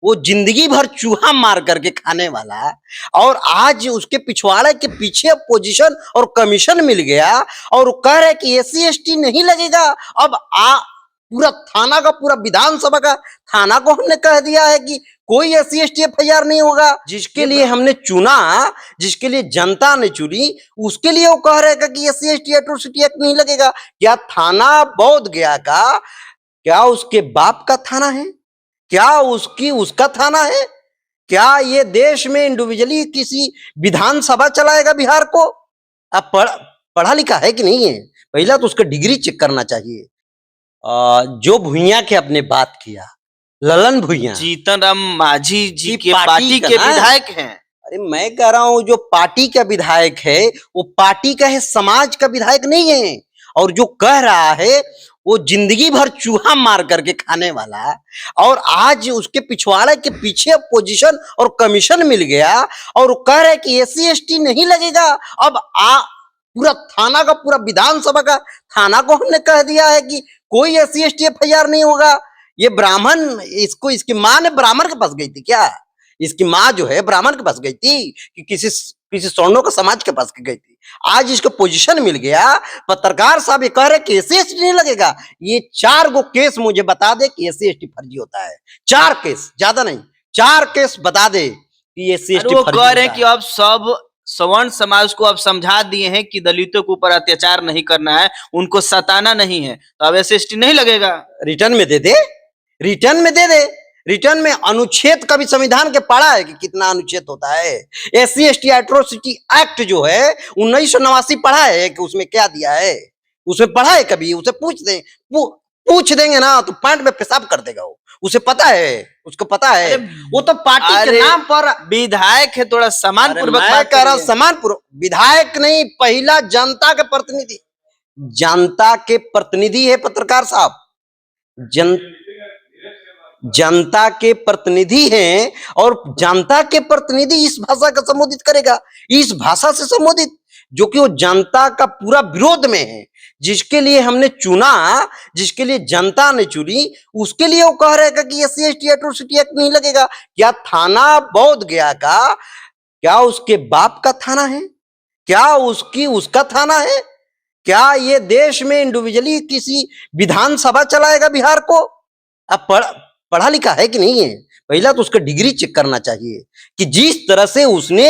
वो जिंदगी भर चूहा मार करके खाने वाला, और आज उसके पिछवाड़े के पीछे पोजीशन और कमीशन मिल गया, और वो कह रहे कि एससी एसटी नहीं लगेगा। अब पूरा थाना का, पूरा विधानसभा का थाना को हमने कह दिया है कि कोई एससी एसटी एफआईआर नहीं होगा। जिसके लिए हमने चुना, जिसके लिए जनता ने चुनी, उसके लिए वो कह रहे कि एससी एसटी एट्रोसिटी एक्ट नहीं लगेगा। क्या थाना बोध गया का, क्या उसके बाप का थाना है? क्या उसका थाना है? क्या ये देश में इंडिविजुअली किसी विधानसभा चलाएगा बिहार को? अब पढ़ा लिखा है कि नहीं है? पहला तो उसका डिग्री चेक करना चाहिए। जो भुइयां के अपने बात किया, ललन भुइयां जीतन राम मांझी जी के पार्टी के विधायक हैं। अरे मैं कह रहा हूं जो पार्टी का विधायक है वो पार्टी का है, समाज का विधायक नहीं है। और जो कह रहा है वो जिंदगी भर चूहा मार करके खाने वाला, और आज उसके पिछवाड़े के पीछे पोजीशन और कमीशन मिल गया, और वो कह रहे कि एससी एसटी नहीं लगेगा। अब पूरा थाना का, पूरा विधानसभा का थाना को हमने कह दिया है कि कोई एससी एसटी एफआईआर नहीं होगा। ये ब्राह्मण, इसकी माँ ने ब्राह्मण के पास गई थी क्या? इसकी माँ जो है ब्राह्मण के पास गई थी कि किसी स्वर्णों का समाज के पास गई थी? आज इसको पोजीशन मिल गया। पत्रकार साहब ये कह रहे कि एससी एसटी नहीं लगेगा। ये 4 गो केस मुझे बता दे कि एससी एसटी फर्जी होता है। 4 केस, ज्यादा नहीं, 4 केस बता दे कि एससी एसटी फर्जी कह रहे हैं कि अब सब सवर्ण समाज को अब समझा दिए हैं कि दलितों के ऊपर अत्याचार नहीं करना है, उनको सताना नहीं है, तो अब एससी एसटी नहीं लगेगा। रिटर्न में दे दे, रिटर्न में दे दे। रिटर्न में अनुच्छेद कभी संविधान के पढ़ा है कि कितना अनुच्छेद होता है? एससी एसटी एट्रोसिटी एक्ट जो है 1989 पढ़ा है कि उसमें क्या दिया है? उसमें पढ़ा है कभी? उसे पूछ देंगे ना तो पैंट में पेशाब कर देगा वो। उसे पता है, उसको पता है। वो तो पार्टी के नाम पर विधायक है, थोड़ा सम्मान पूर्वक मैं कह रहा, सम्मान पूर्वक विधायक नहीं, पहला जनता के प्रतिनिधि, जनता के प्रतिनिधि है पत्रकार साहब। जनता के प्रतिनिधि हैं, और जनता के प्रतिनिधि इस भाषा का संबोधित करेगा, इस भाषा से संबोधित, जो कि वो जनता का पूरा विरोध में है। जिसके लिए हमने चुना, जिसके लिए जनता ने चुनी, उसके लिए वो कह रहे कि एससी एसटी एट्रोसिटी एक्ट नहीं लगेगा। क्या थाना बोध गया का, क्या उसके बाप का थाना है? क्या उसका थाना है? क्या ये देश में इंडिविजुअली किसी विधानसभा चलाएगा बिहार को? अब पढ़ा लिखा है कि नहीं है? पहला तो उसका डिग्री चेक करना चाहिए कि जिस तरह से उसने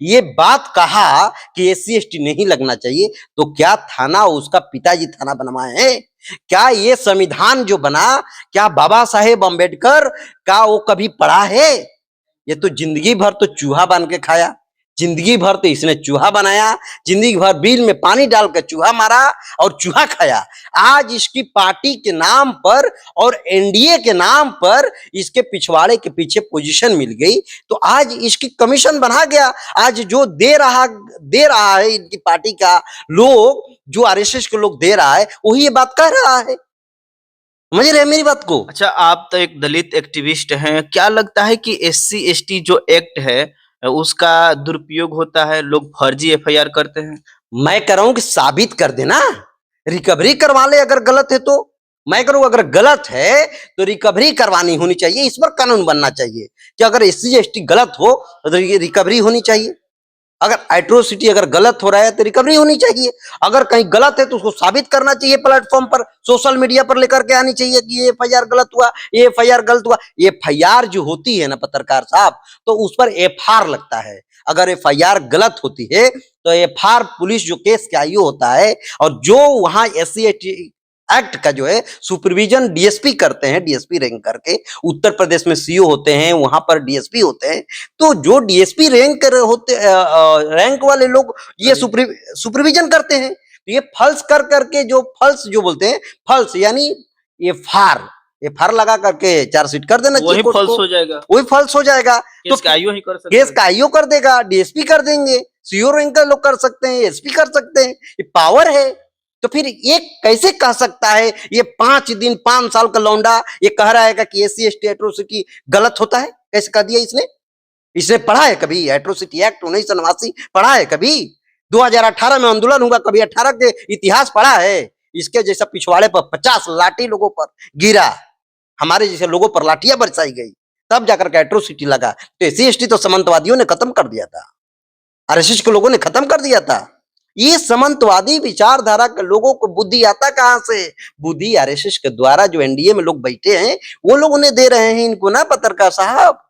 ये बात कहा कि एससी एसटी नहीं लगना चाहिए, तो क्या थाना उसका पिताजी थाना बनवाए हैं? क्या ये संविधान जो बना, क्या बाबा साहेब अम्बेडकर का वो कभी पढ़ा है? ये तो जिंदगी भर तो चूहा बन के खाया, जिंदगी भर तो इसने चूहा बनाया, जिंदगी भर बिल में पानी डालकर चूहा मारा और चूहा खाया। आज इसकी पार्टी के नाम पर और एनडीए के नाम पर इसके पिछवाड़े के पीछे पोजीशन मिल गई, तो आज इसकी कमीशन बना गया। आज जो दे रहा है इनकी पार्टी का लोग, जो आरएसएस के लोग दे रहा है, वही ये बात कह रहा है। समझ रहे मेरी बात को? अच्छा, आप तो एक दलित एक्टिविस्ट हैं, क्या लगता है कि एससी एसटी जो एक्ट है उसका दुरुपयोग होता है, लोग फर्जी एफआईआर करते हैं? मैं कह रहा हूं कि साबित कर देना, रिकवरी करवा ले अगर गलत है तो। मैं करूँ अगर गलत है तो रिकवरी करवानी होनी चाहिए, इस पर कानून बनना चाहिए कि अगर एससी एसटी गलत हो तो रिकवरी होनी चाहिए। अगर एट्रोसिटी अगर गलत हो रहा है तो रिकवरी होनी चाहिए। अगर कहीं गलत है तो उसको साबित करना चाहिए, प्लेटफॉर्म पर, सोशल मीडिया पर लेकर के आनी चाहिए कि ये एफआईआर गलत हुआ, ये एफआईआर गलत हुआ। एफआईआर जो होती है ना पत्रकार साहब, तो उस पर एफआर लगता है। अगर एफआईआर गलत होती है तो एफआर पुलिस जो केस के आईओ होता है, और जो वहां एससी एसटी एक्ट का जो है सुपरविजन डीएसपी करते हैं, डीएसपी रैंक करके। उत्तर प्रदेश में सीओ होते हैं, वहां पर डीएसपी होते हैं। तो जो डीएसपी रैंक वाले लोग ये सुपरविजन करते हैं। तो ये फल्स कर करके, जो फल्स जो बोलते हैं, फल्स यानी ये फार लगा करके चार्जशीट कर देना, वही फल्स हो जाएगा, वही फल्स हो जाएगा। तो केस का आईओ ही कर सकते, केस का आईओ कर देगा, डीएसपी कर देंगे, सीओ रैंक का लोग कर सकते हैं, एसपी कर सकते हैं। ये पावर है। तो फिर ये कैसे कह सकता है ये 5 साल का लौंडा ये कह रहा है कि एससी एसटी एट्रोसिटी गलत होता है? कैसे कह दिया इसने पढ़ा है कभी एट्रोसिटी एक्ट 1989 पढ़ा है कभी? 2018 में आंदोलन हुआ, कभी 18 के इतिहास पढ़ा है? इसके जैसा पिछवाड़े पर 50 लाठी लोगों पर गिरा, हमारे जैसे लोगों पर लाठियां बरसाई गई। तब जाकर के एट्रोसिटी लगा। तो एससी एसटी तो सामंतवादियों ने खत्म कर दिया था, आरएसएस के लोगों ने खत्म कर दिया था। ये सामंतवादी विचारधारा के लोगों को बुद्धि आता कहां से? बुद्धि आरएसएस के द्वारा जो एनडीए में लोग बैठे हैं वो लोग उन्हें दे रहे हैं इनको ना, पत्रकार साहब।